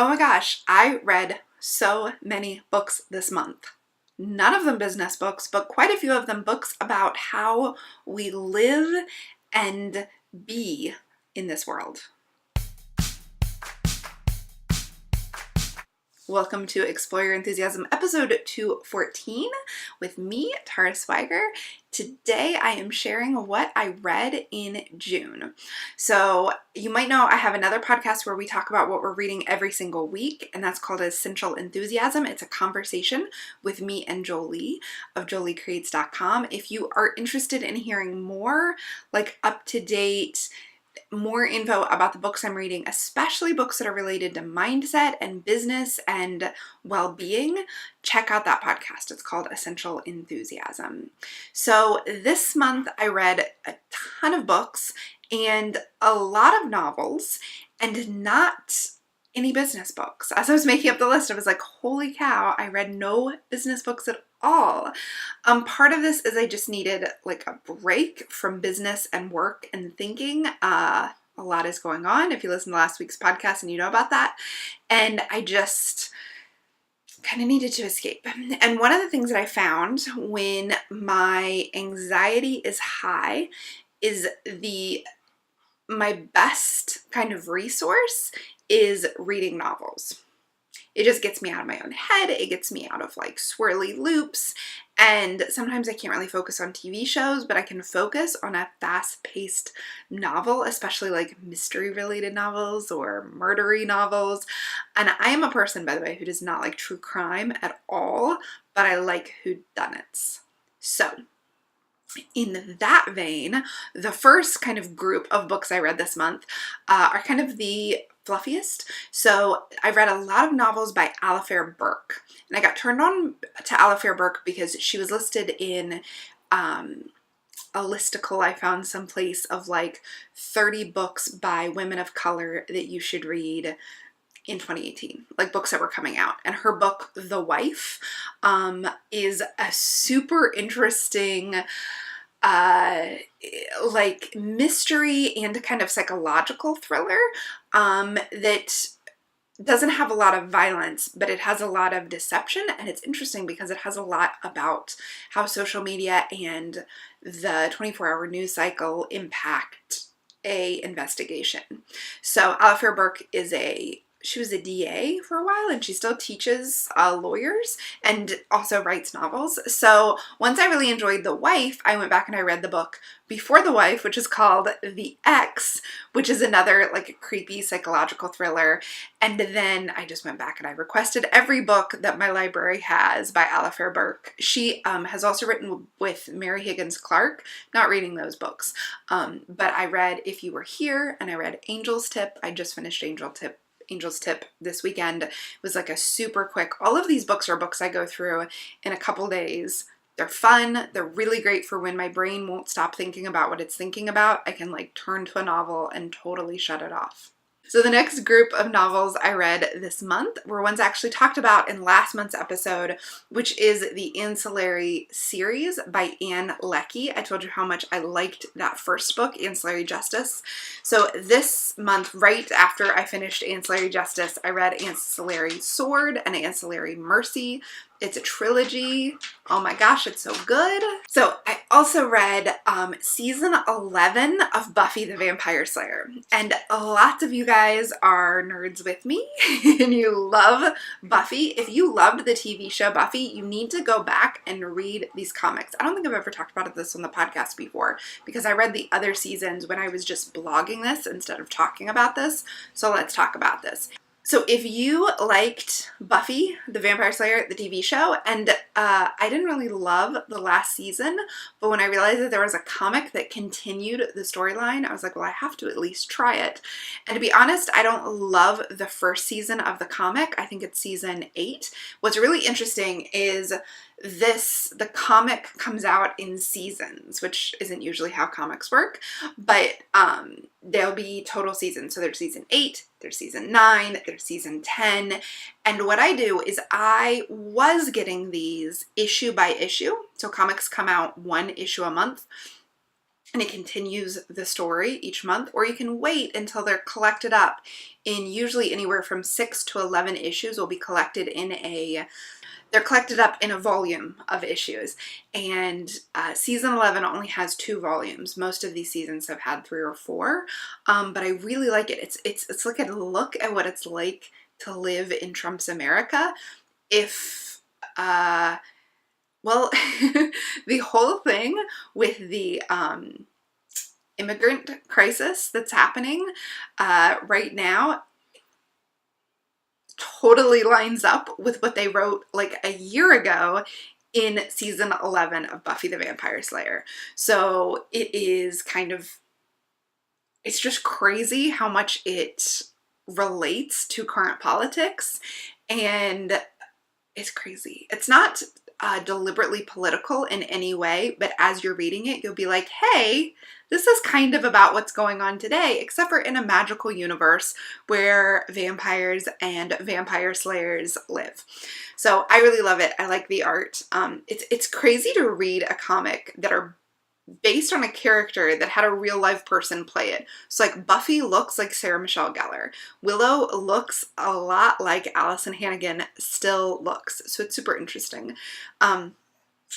Oh my gosh, I read so many books this month. None of them business books, but quite a few of them books about how we live and be in this world. Welcome to Explore Your Enthusiasm, episode 214 with me, Tara Swiger. Today I am sharing what I read in June. So you might know I have another podcast where we talk about what we're reading every single week, and that's called Essential Enthusiasm. It's a conversation with me and Jolie of joliecreates.com. If you are interested in hearing more, like up-to-date more info about the books I'm reading, especially books that are related to mindset and business and well-being, check out that podcast. It's called Essential Enthusiasm. So this month I read a ton of books and a lot of novels and not any business books. As I was making up the list, I was like, holy cow, I read no business books at all. Part of this is I just needed like a break from business and work and thinking. A lot is going on. If you listen to last week's podcast and you know about that. And I just kind of needed to escape. And one of the things that I found when my anxiety is high is my best kind of resource is reading novels. It just gets me out of my own head. It gets me out of like swirly loops. And sometimes I can't really focus on TV shows, but I can focus on a fast-paced novel, especially like mystery-related novels or murdery novels. And I am a person, by the way, who does not like true crime at all, but I like whodunits. So in that vein, the first kind of group of books I read this month are kind of the fluffiest. So I read a lot of novels by Alafair Burke, and I got turned on to Alafair Burke because she was listed in a listicle I found someplace of like 30 books by women of color that you should read in 2018, like books that were coming out. And her book, The Wife, is a super interesting like mystery and kind of psychological thriller that doesn't have a lot of violence, but it has a lot of deception. And it's interesting because it has a lot about how social media and the 24-hour news cycle impact a investigation. So Alafair Burke she was a DA for a while, and she still teaches lawyers and also writes novels. So once I really enjoyed The Wife, I went back and I read the book before The Wife, which is called The Ex, which is another like creepy psychological thriller. And then I just went back and I requested every book that my library has by Alafair Burke. She has also written with Mary Higgins Clark. Not reading those books, but I read If You Were Here, and I read Angel's Tip. I just finished Angel's Tip this weekend. It was like a super quick, all of these books are books I go through in a couple days. They're fun. They're really great for when my brain won't stop thinking about what it's thinking about. I can like turn to a novel and totally shut it off. So the next group of novels I read this month were ones I actually talked about in last month's episode, which is the Ancillary series by Ann Leckie. I told you how much I liked that first book, Ancillary Justice. So this month, right after I finished Ancillary Justice, I read Ancillary Sword and Ancillary Mercy. It's a trilogy. Oh my gosh, it's so good. So I also read season 11 of Buffy the Vampire Slayer. And lots of you guys are nerds with me and you love Buffy. If you loved the TV show Buffy, you need to go back and read these comics. I don't think I've ever talked about this on the podcast before because I read the other seasons when I was just blogging this instead of talking about this. So let's talk about this. So if you liked Buffy the Vampire Slayer, the TV show, and I didn't really love the last season, but when I realized that there was a comic that continued the storyline, I was like, well, I have to at least try it. And to be honest, I don't love the first season of the comic. I think it's season 8. What's really interesting is the comic comes out in seasons, which isn't usually how comics work, but there'll be total seasons. So there's season 8, there's season 9, there's season 10. And what I do is I was getting these issue by issue. So comics come out 1 issue a month. and it continues the story each month, or you can wait until they're collected up in usually anywhere from 6 to 11 issues will be collected in they're collected up in a volume of issues. And season 11 only has 2 volumes. Most of these seasons have had 3 or 4, but I really like it. It's like a look at what it's like to live in Trump's America. If well, the whole thing with the immigrant crisis that's happening right now totally lines up with what they wrote like a year ago in season 11 of Buffy the Vampire Slayer. So it is it's just crazy how much it relates to current politics, and it's crazy. It's not deliberately political in any way, but as you're reading it, you'll be like, hey, this is kind of about what's going on today, except for in a magical universe where vampires and vampire slayers live. So I really love it. I like the art. It's crazy to read a comic that are based on a character that had a real life person play it. So like Buffy looks like Sarah Michelle Gellar. Willow looks a lot like Allison Hannigan still looks. So it's super interesting.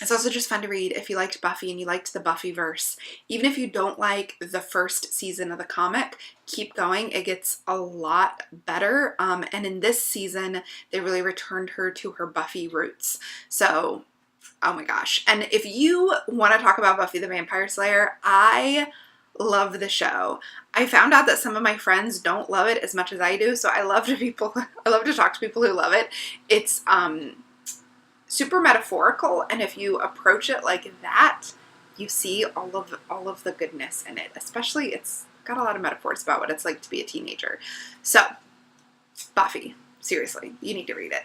It's also just fun to read if you liked Buffy and you liked the Buffyverse. Even if you don't like the first season of the comic, keep going. It gets a lot better. And in this season, they really returned her to her Buffy roots. So oh my gosh. And if you want to talk about Buffy the Vampire Slayer, I love the show. I found out that some of my friends don't love it as much as I do, so I love to talk to people who love it. It's super metaphorical, and if you approach it like that, you see all of the goodness in it. Especially it's got a lot of metaphors about what it's like to be a teenager. So, Buffy, seriously, you need to read it.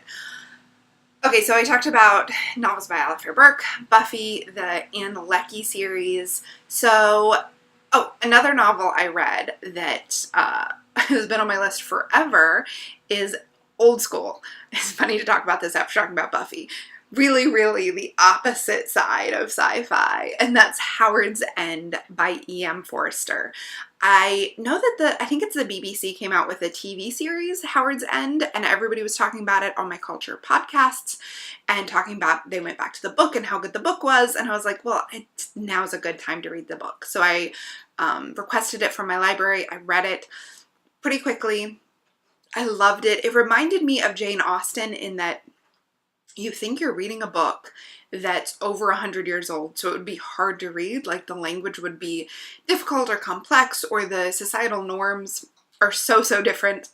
Okay, so I talked about novels by Alistair Burke, Buffy, the Anne Leckie series. So, another novel I read that has been on my list forever is Old School. It's funny to talk about this after talking about Buffy. Really, really the opposite side of sci-fi, and that's Howard's End by E.M. Forster. I know that I think it's the BBC came out with a TV series, Howard's End, and everybody was talking about it on My Culture podcasts and talking about they went back to the book and how good the book was, and I was like, well, now's a good time to read the book. So I requested it from my library. I read it pretty quickly. I loved it. It reminded me of Jane Austen in that you think you're reading a book that's over 100 years old, so it would be hard to read, like the language would be difficult or complex, or the societal norms are so different,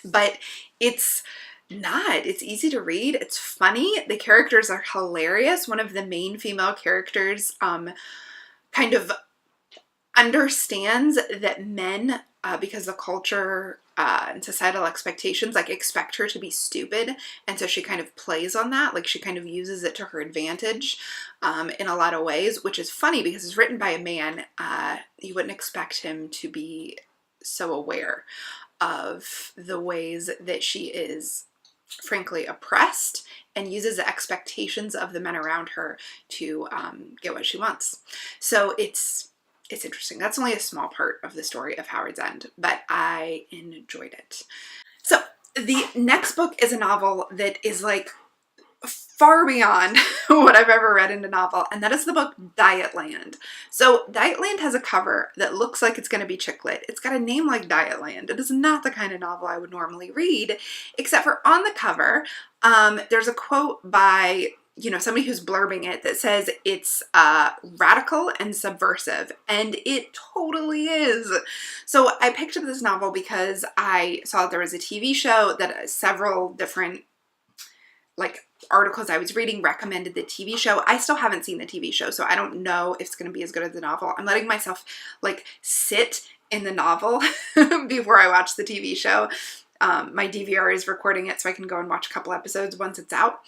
but it's not. It's easy to read. It's funny. The characters are hilarious. One of the main female characters kind of understands that men, because the culture and societal expectations like expect her to be stupid, and so she kind of plays on that. Like she kind of uses it to her advantage in a lot of ways, which is funny because it's written by a man. You wouldn't expect him to be so aware of the ways that she is frankly oppressed and uses the expectations of the men around her to get what she wants. So it's interesting. That's only a small part of the story of Howard's End, but I enjoyed it. So the next book is a novel that is like far beyond what I've ever read in a novel, and that is the book Dietland. So Dietland has a cover that looks like it's going to be chick lit. It's got a name like Dietland. It is not the kind of novel I would normally read, except for on the cover, there's a quote by somebody who's blurbing it that says it's radical and subversive, and it totally is. So I picked up this novel because I saw that there was a TV show that several different articles I was reading recommended the TV show. I still haven't seen the TV show, so I don't know if it's going to be as good as the novel. I'm letting myself sit in the novel before I watch the TV show. My DVR is recording it so I can go and watch a couple episodes once it's out.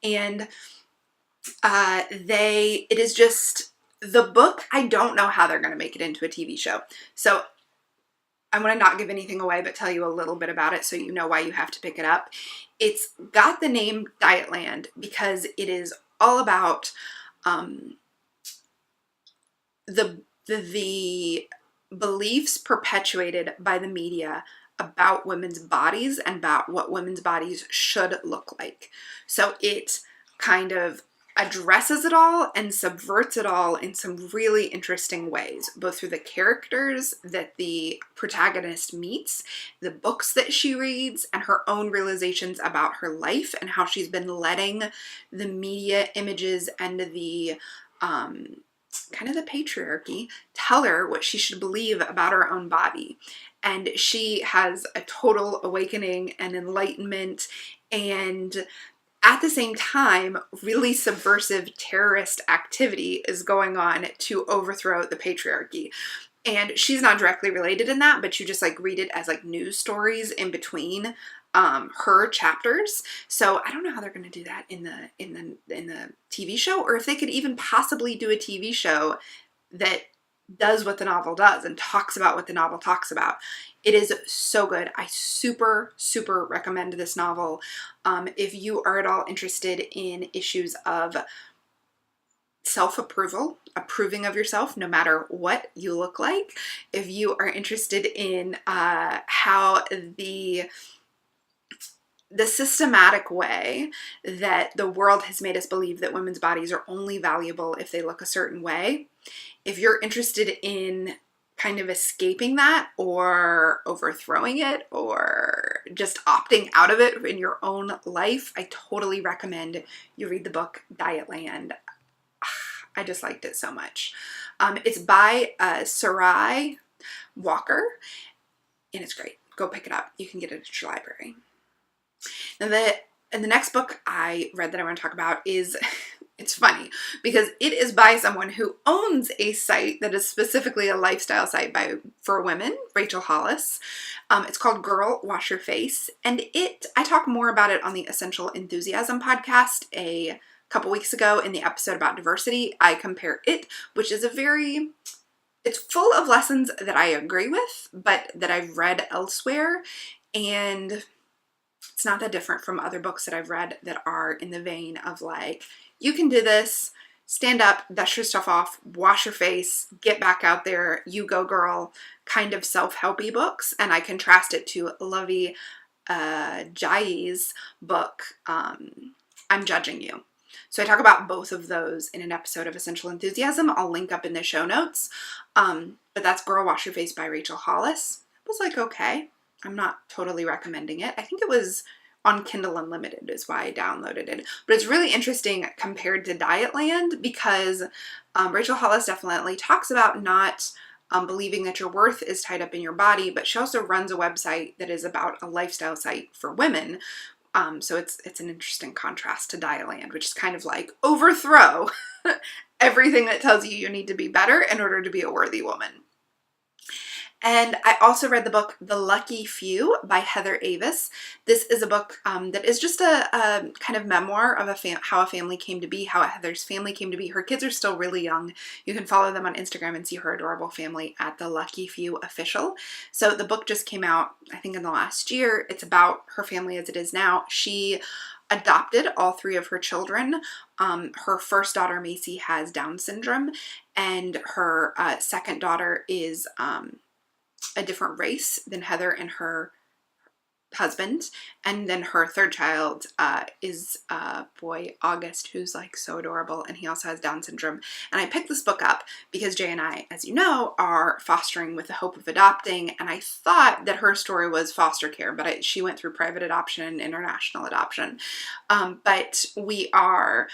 And it is just the book. I don't know how they're going to make it into a TV show. So I want to not give anything away, but tell you a little bit about it so you know why you have to pick it up. It's got the name Dietland because it is all about the the beliefs perpetuated by the media about women's bodies and about what women's bodies should look like. So it kind of addresses it all and subverts it all in some really interesting ways, both through the characters that the protagonist meets, the books that she reads, and her own realizations about her life and how she's been letting the media images and the kind of the patriarchy tell her what she should believe about her own body. And she has a total awakening and enlightenment, and at the same time, really subversive terrorist activity is going on to overthrow the patriarchy. And she's not directly related in that, but you just like read it as like news stories in between her chapters. So I don't know how they're going to do that in the TV show, or if they could even possibly do a TV show that does what the novel does and talks about what the novel talks about. It is so good. I super, super recommend this novel. If you are at all interested in issues of self-approval, approving of yourself no matter what you look like, if you are interested in how the systematic way that the world has made us believe that women's bodies are only valuable if they look a certain way, if you're interested in kind of escaping that or overthrowing it or just opting out of it in your own life, I totally recommend you read the book Dietland. I just liked it so much. It's by Sarai Walker, and it's great. Go pick it up. You can get it at your library. And the next book I read that I want to talk about is, it's funny because it is by someone who owns a site that is specifically a lifestyle site for women, Rachel Hollis. It's called Girl Wash Your Face, and I talk more about it on the Essential Enthusiasm podcast a couple weeks ago in the episode about diversity. I compare it, which is it's full of lessons that I agree with, but that I've read elsewhere, and it's not that different from other books that I've read that are in the vein of like, you can do this, stand up, dust your stuff off, wash your face, get back out there, you go girl, kind of self-helpy books. And I contrast it to Lovey Jai's book, I'm Judging You. So I talk about both of those in an episode of Essential Enthusiasm. I'll link up in the show notes. But that's Girl Wash Your Face by Rachel Hollis. It was like, okay. I'm not totally recommending it. I think it was on Kindle Unlimited is why I downloaded it. But it's really interesting compared to Dietland because Rachel Hollis definitely talks about not believing that your worth is tied up in your body, but she also runs a website that is about a lifestyle site for women. So it's an interesting contrast to Dietland, which is kind of like overthrow everything that tells you need to be better in order to be a worthy woman. And I also read the book The Lucky Few by Heather Avis. This is a book that is just a kind of memoir of how a family came to be, how Heather's family came to be. Her kids are still really young. You can follow them on Instagram and see her adorable family at The Lucky Few Official. So the book just came out, I think, in the last year. It's about her family as it is now. She adopted all three of her children. Her first daughter, Macy, has Down syndrome, and her second daughter is a different race than Heather and her husband. And then her third child is a boy, August, who's like so adorable, and he also has Down syndrome. And I picked this book up because Jay and I, as you know, are fostering with the hope of adopting, and I thought that her story was foster care, but she went through private adoption and international adoption. But we are,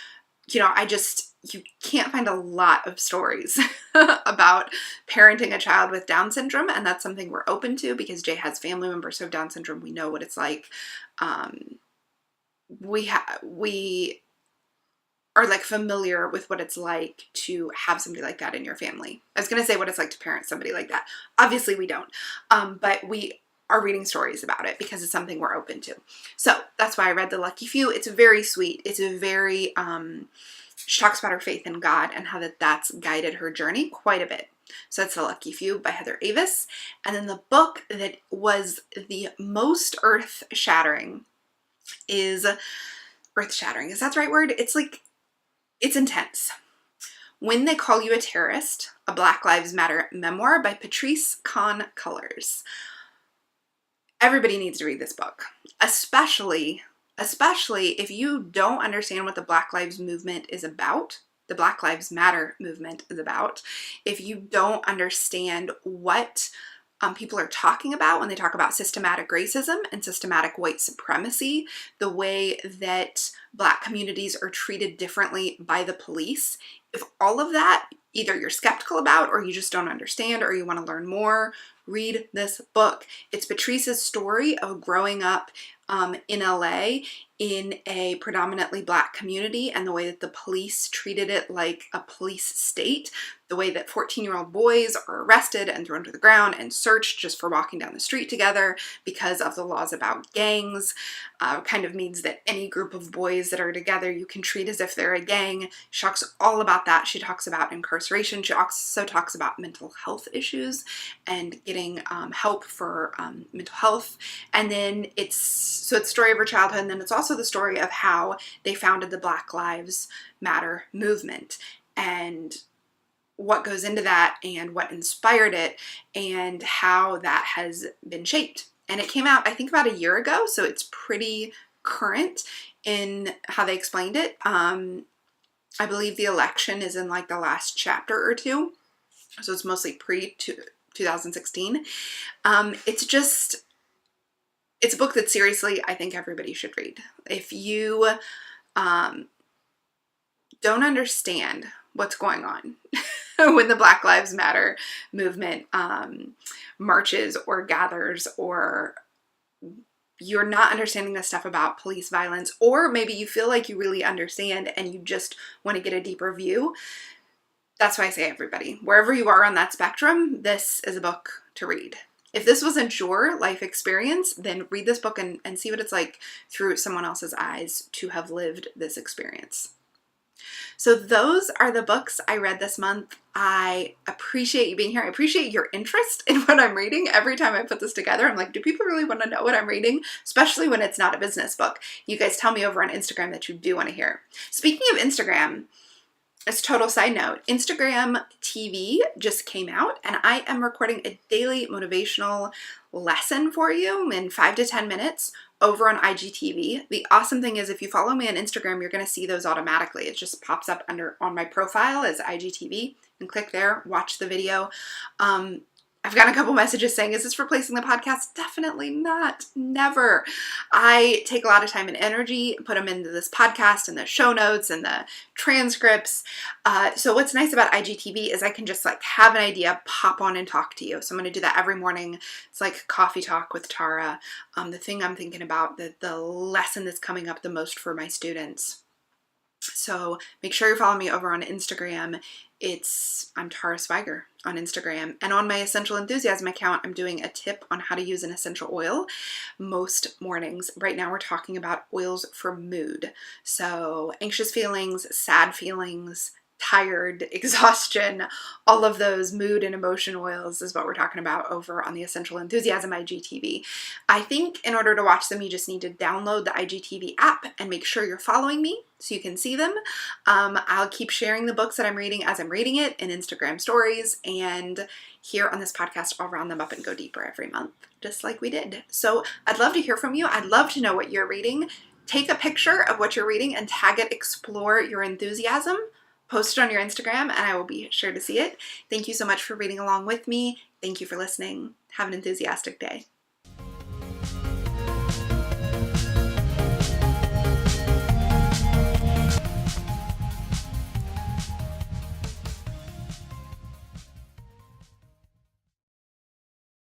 you can't find a lot of stories about parenting a child with Down syndrome, and that's something we're open to because Jay has family members who have Down syndrome. We know what it's like. We are like familiar with what it's like to have somebody like that in your family. I was going to say what it's like to parent somebody like that. Obviously we don't, but we are reading stories about it because it's something we're open to. So that's why I read The Lucky Few. It's very sweet. It's a very, she talks about her faith in God and how that's guided her journey quite a bit. So that's The Lucky Few by Heather Avis. And then the book that was the most earth-shattering is, earth-shattering, is that the right word? It's like, it's intense, When They Call You a Terrorist, a Black Lives Matter memoir by Patrice Kahn Colors. Everybody needs to read this book, especially if you don't understand what the Black Lives Movement is about, the Black Lives Matter movement is about, if you don't understand what people are talking about when they talk about systematic racism and systematic white supremacy, the way that Black communities are treated differently by the police. If all of that, either you're skeptical about or you just don't understand or you want to learn more, read this book. It's Patrice's story of growing up in LA in a predominantly Black community and the way that the police treated it like a police state, the way that 14-year-old boys are arrested and thrown to the ground and searched just for walking down the street together because of the laws about gangs. Kind of means that any group of boys that are together you can treat as if they're a gang. She talks all about that. She talks about incarceration. She also talks about mental health issues and getting help for mental health. And then it's the story of her childhood, and then it's also the story of how they founded the Black Lives Matter movement and what goes into that and what inspired it and how that has been shaped. And it came out, I think, about a year ago, so it's pretty current in how they explained it. I believe the election is in like the last chapter or two, so it's mostly pre-2016. It's a book that seriously I think everybody should read. If you don't understand what's going on when the Black Lives Matter movement marches or gathers, or you're not understanding the stuff about police violence, or maybe you feel like you really understand and you just want to get a deeper view, that's why I say everybody, wherever you are on that spectrum, this is a book to read. If this wasn't your life experience, then read this book and see what it's like through someone else's eyes to have lived this experience. So those are the books I read this month. I appreciate you being here. I appreciate your interest in what I'm reading. Every time I put this together, I'm like, do people really want to know what I'm reading? Especially when it's not a business book. You guys tell me over on Instagram that you do want to hear. Speaking of Instagram, as a total side note, Instagram TV just came out and I am recording a daily motivational lesson for you in 5 to 10 minutes over on IGTV. The awesome thing is if you follow me on Instagram, you're going to see those automatically. It just pops up on my profile as IGTV and click there, watch the video. I've gotten a couple messages saying, is this replacing the podcast? Definitely not. Never. I take a lot of time and energy, put them into this podcast and the show notes and the transcripts. So what's nice about IGTV is I can just like have an idea, pop on and talk to you. So I'm going to do that every morning. It's like coffee talk with Tara. The thing I'm thinking about, the lesson that's coming up the most for my students. So make sure you're following me over on Instagram. I'm Tara Swiger on Instagram. And on my Essential Enthusiasm account, I'm doing a tip on how to use an essential oil most mornings. Right now we're talking about oils for mood. So anxious feelings, sad feelings, tired, exhaustion, all of those mood and emotion oils is what we're talking about over on the Essential Enthusiasm IGTV. I think in order to watch them, you just need to download the IGTV app and make sure you're following me so you can see them. I'll keep sharing the books that I'm reading as I'm reading it in Instagram stories, and here on this podcast, I'll round them up and go deeper every month, just like we did. So I'd love to hear from you. I'd love to know what you're reading. Take a picture of what you're reading and tag it Explore Your Enthusiasm. Post it on your Instagram and I will be sure to see it. Thank you so much for reading along with me. Thank you for listening. Have an enthusiastic day.